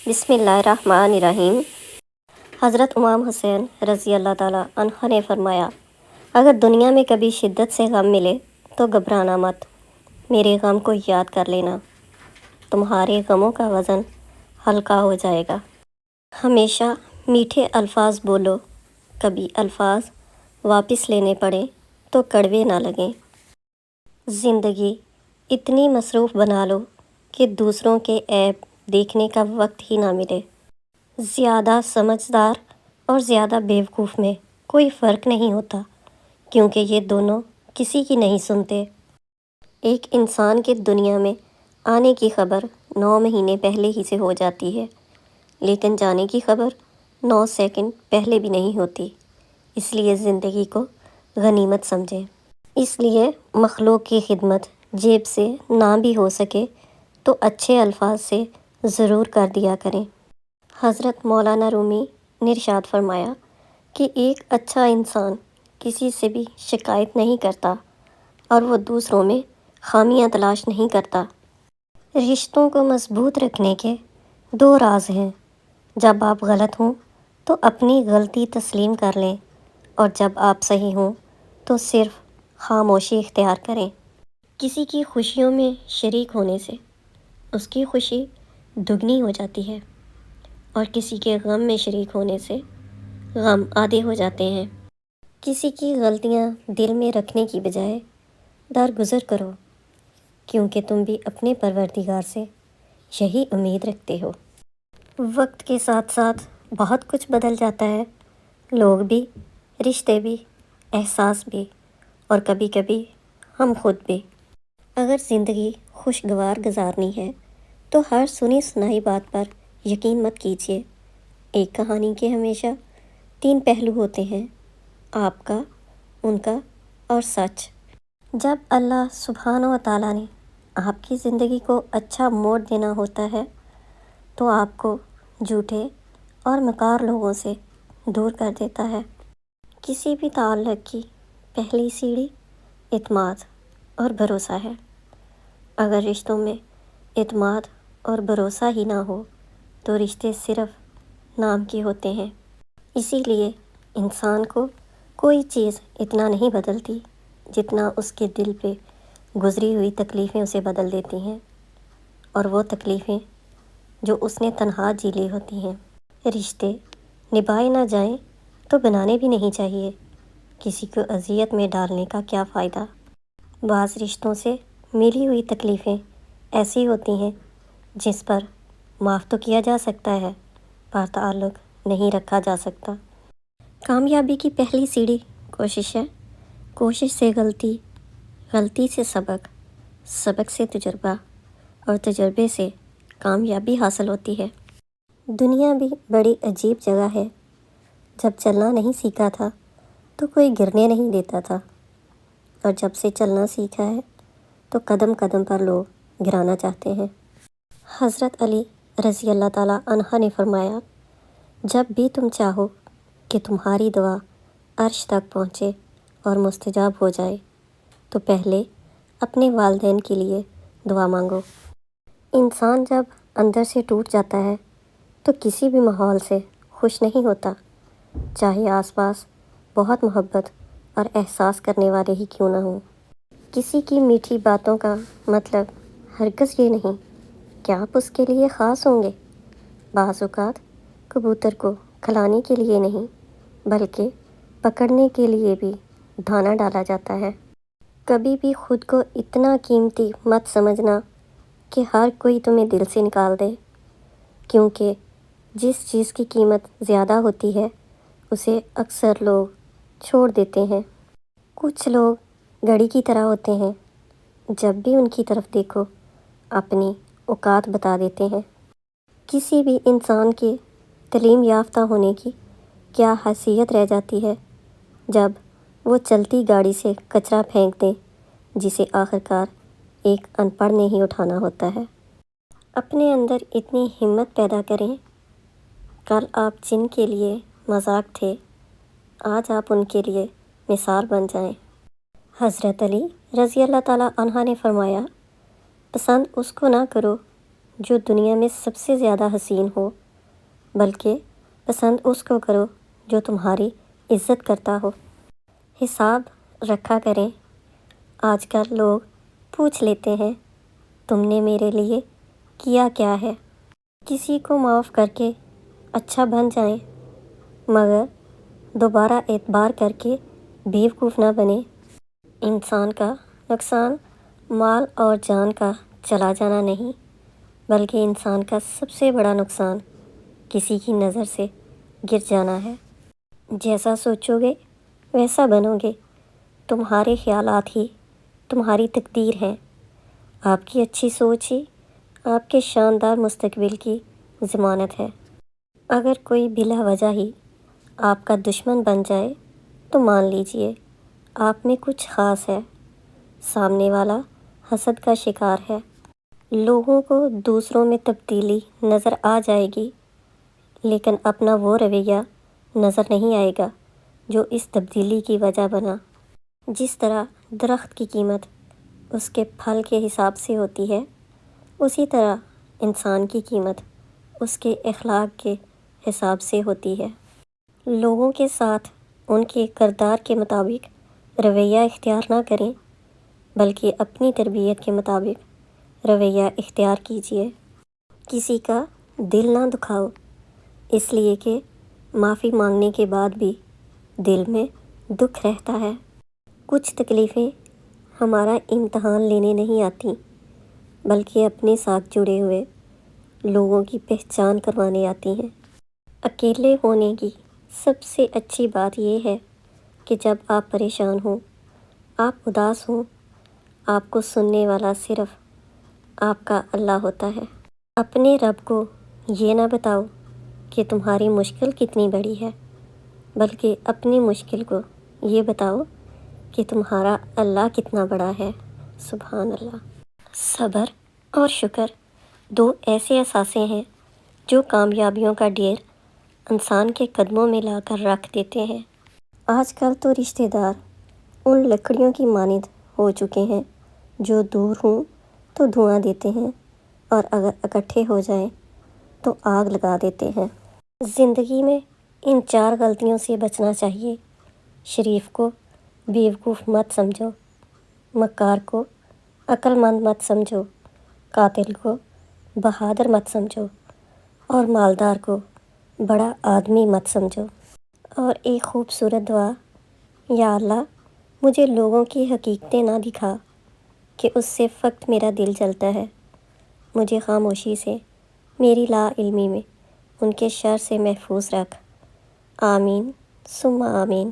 بسم اللہ الرحمن الرحیم۔ حضرت امام حسین رضی اللہ تعالیٰ عنہ نے فرمایا، اگر دنیا میں کبھی شدت سے غم ملے تو گھبرانا مت، میرے غم کو یاد کر لینا، تمہارے غموں کا وزن ہلکا ہو جائے گا۔ ہمیشہ میٹھے الفاظ بولو، کبھی الفاظ واپس لینے پڑیں تو کڑوے نہ لگیں۔ زندگی اتنی مصروف بنا لو کہ دوسروں کے عیب دیکھنے کا وقت ہی نہ ملے۔ زیادہ سمجھدار اور زیادہ بیوقوف میں کوئی فرق نہیں ہوتا، کیونکہ یہ دونوں کسی کی نہیں سنتے۔ ایک انسان کے دنیا میں آنے کی خبر 9 مہینے پہلے ہی سے ہو جاتی ہے، لیکن جانے کی خبر 9 سیکنڈ پہلے بھی نہیں ہوتی۔ اس لیے زندگی کو غنیمت سمجھیں۔ اس لیے مخلوق کی خدمت جیب سے نہ بھی ہو سکے تو اچھے الفاظ سے ضرور کر دیا کریں۔ حضرت مولانا رومی نے ارشاد فرمایا کہ ایک اچھا انسان کسی سے بھی شکایت نہیں کرتا اور وہ دوسروں میں خامیاں تلاش نہیں کرتا۔ رشتوں کو مضبوط رکھنے کے 2 راز ہیں۔ جب آپ غلط ہوں تو اپنی غلطی تسلیم کر لیں، اور جب آپ صحیح ہوں تو صرف خاموشی اختیار کریں۔ کسی کی خوشیوں میں شریک ہونے سے اس کی خوشی دگنی ہو جاتی ہے، اور کسی کے غم میں شریک ہونے سے غم آدھے ہو جاتے ہیں۔ کسی کی غلطیاں دل میں رکھنے کی بجائے درگزر کرو، کیونکہ تم بھی اپنے پروردگار سے یہی امید رکھتے ہو۔ وقت کے ساتھ ساتھ بہت کچھ بدل جاتا ہے، لوگ بھی، رشتے بھی، احساس بھی، اور کبھی کبھی ہم خود بھی۔ اگر زندگی خوشگوار گزارنی ہے تو ہر سنی سنائی بات پر یقین مت کیجیے۔ ایک کہانی کے ہمیشہ 3 پہلو ہوتے ہیں، آپ کا، ان کا اور سچ۔ جب اللہ سبحانہ و تعالیٰ نے آپ کی زندگی کو اچھا موڑ دینا ہوتا ہے تو آپ کو جھوٹے اور مکار لوگوں سے دور کر دیتا ہے۔ کسی بھی تعلق کی پہلی سیڑھی اعتماد اور بھروسہ ہے۔ اگر رشتوں میں اعتماد اور بھروسہ ہی نہ ہو تو رشتے صرف نام کے ہوتے ہیں۔ اسی لیے انسان کو کوئی چیز اتنا نہیں بدلتی جتنا اس کے دل پہ گزری ہوئی تکلیفیں اسے بدل دیتی ہیں، اور وہ تکلیفیں جو اس نے تنہا جی لی ہوتی ہیں۔ رشتے نبھائے نہ جائیں تو بنانے بھی نہیں چاہیے، کسی کو اذیت میں ڈالنے کا کیا فائدہ۔ بعض رشتوں سے ملی ہوئی تکلیفیں ایسی ہوتی ہیں جس پر معاف تو کیا جا سکتا ہے، پر تعلق نہیں رکھا جا سکتا۔ کامیابی کی پہلی سیڑھی کوشش ہے، کوشش سے غلطی، غلطی سے سبق، سبق سے تجربہ، اور تجربے سے کامیابی حاصل ہوتی ہے۔ دنیا بھی بڑی عجیب جگہ ہے۔ جب چلنا نہیں سیکھا تھا تو کوئی گرنے نہیں دیتا تھا، اور جب سے چلنا سیکھا ہے تو قدم قدم پر لوگ گرانا چاہتے ہیں۔ حضرت علی رضی اللہ تعالیٰ عنہ نے فرمایا، جب بھی تم چاہو کہ تمہاری دعا عرش تک پہنچے اور مستجاب ہو جائے تو پہلے اپنے والدین کے لیے دعا مانگو۔ انسان جب اندر سے ٹوٹ جاتا ہے تو کسی بھی ماحول سے خوش نہیں ہوتا، چاہے آس پاس بہت محبت اور احساس کرنے والے ہی کیوں نہ ہوں۔ کسی کی میٹھی باتوں کا مطلب ہرگز یہ نہیں کہ آپ اس کے لیے خاص ہوں گے۔ بعض اوقات کبوتر کو کھلانے کے لیے نہیں بلکہ پکڑنے کے لیے بھی دانا ڈالا جاتا ہے۔ کبھی بھی خود کو اتنا قیمتی مت سمجھنا کہ ہر کوئی تمہیں دل سے نکال دے، کیونکہ جس چیز کی قیمت زیادہ ہوتی ہے اسے اکثر لوگ چھوڑ دیتے ہیں۔ کچھ لوگ گھڑی کی طرح ہوتے ہیں، جب بھی ان کی طرف دیکھو اپنی اوقات بتا دیتے ہیں۔ کسی بھی انسان کے تعلیم یافتہ ہونے کی کیا حیثیت رہ جاتی ہے جب وہ چلتی گاڑی سے کچرا پھینک دیں جسے آخرکار ایک ان پڑھ نے ہی اٹھانا ہوتا ہے۔ اپنے اندر اتنی ہمت پیدا کریں، کل آپ جن کے لیے مذاق تھے آج آپ ان کے لیے مثال بن جائیں۔ حضرت علی رضی اللہ تعالیٰ عنہ نے فرمایا، پسند اس کو نہ کرو جو دنیا میں سب سے زیادہ حسین ہو بلکہ پسند اس کو کرو جو تمہاری عزت کرتا ہو۔ حساب رکھا کریں۔ آج کل لوگ پوچھ لیتے ہیں تم نے میرے لیے کیا کیا ہے؟ کسی کو معاف کر کے اچھا بن جائیں، مگر دوبارہ اعتبار کر کے بیوقوف نہ بنیں۔ انسان کا نقصان مال اور جان کا چلا جانا نہیں، بلکہ انسان کا سب سے بڑا نقصان کسی کی نظر سے گر جانا ہے۔ جیسا سوچو گے ویسا بنو گے۔ تمہارے خیالات ہی تمہاری تقدیر ہیں۔ آپ کی اچھی سوچ ہی آپ کے شاندار مستقبل کی ضمانت ہے۔ اگر کوئی بلا وجہ ہی آپ کا دشمن بن جائے تو مان لیجئے آپ میں کچھ خاص ہے۔ سامنے والا حسد کا شکار ہے۔ لوگوں کو دوسروں میں تبدیلی نظر آ جائے گی، لیکن اپنا وہ رویہ نظر نہیں آئے گا جو اس تبدیلی کی وجہ بنا۔ جس طرح درخت کی قیمت اس کے پھل کے حساب سے ہوتی ہے، اسی طرح انسان کی قیمت اس کے اخلاق کے حساب سے ہوتی ہے۔ لوگوں کے ساتھ ان کے کردار کے مطابق رویہ اختیار نہ کریں، بلکہ اپنی تربیت کے مطابق رویہ اختیار کیجیے۔ کسی کا دل نہ دکھاؤ، اس لیے کہ معافی مانگنے کے بعد بھی دل میں دکھ رہتا ہے۔ کچھ تکلیفیں ہمارا امتحان لینے نہیں آتیں، بلکہ اپنے ساتھ جڑے ہوئے لوگوں کی پہچان کروانے آتی ہیں۔ اکیلے ہونے کی سب سے اچھی بات یہ ہے کہ جب آپ پریشان ہوں، آپ اداس ہوں، آپ کو سننے والا صرف آپ کا اللہ ہوتا ہے۔ اپنے رب کو یہ نہ بتاؤ کہ تمہاری مشکل کتنی بڑی ہے، بلکہ اپنی مشکل کو یہ بتاؤ کہ تمہارا اللہ کتنا بڑا ہے۔ سبحان اللہ۔ صبر اور شکر دو ایسے اثاثے ہیں جو کامیابیوں کا ڈھیر انسان کے قدموں میں لا کر رکھ دیتے ہیں۔ آج کل تو رشتہ دار ان لکڑیوں کی مانند ہو چکے ہیں جو دور ہوں تو دھواں دیتے ہیں، اور اگر اکٹھے ہو جائیں تو آگ لگا دیتے ہیں۔ زندگی میں ان 4 غلطیوں سے بچنا چاہیے۔ شریف کو بیوقوف مت سمجھو، مکار کو عقل مند مت سمجھو، قاتل کو بہادر مت سمجھو، اور مالدار کو بڑا آدمی مت سمجھو۔ اور ایک خوبصورت دعا: یا اللہ مجھے لوگوں کی حقیقتیں نہ دکھا کہ اس سے فقط میرا دل جلتا ہے۔ مجھے خاموشی سے، میری لا علمی میں ان کے شر سے محفوظ رکھ۔ آمین ثم آمین۔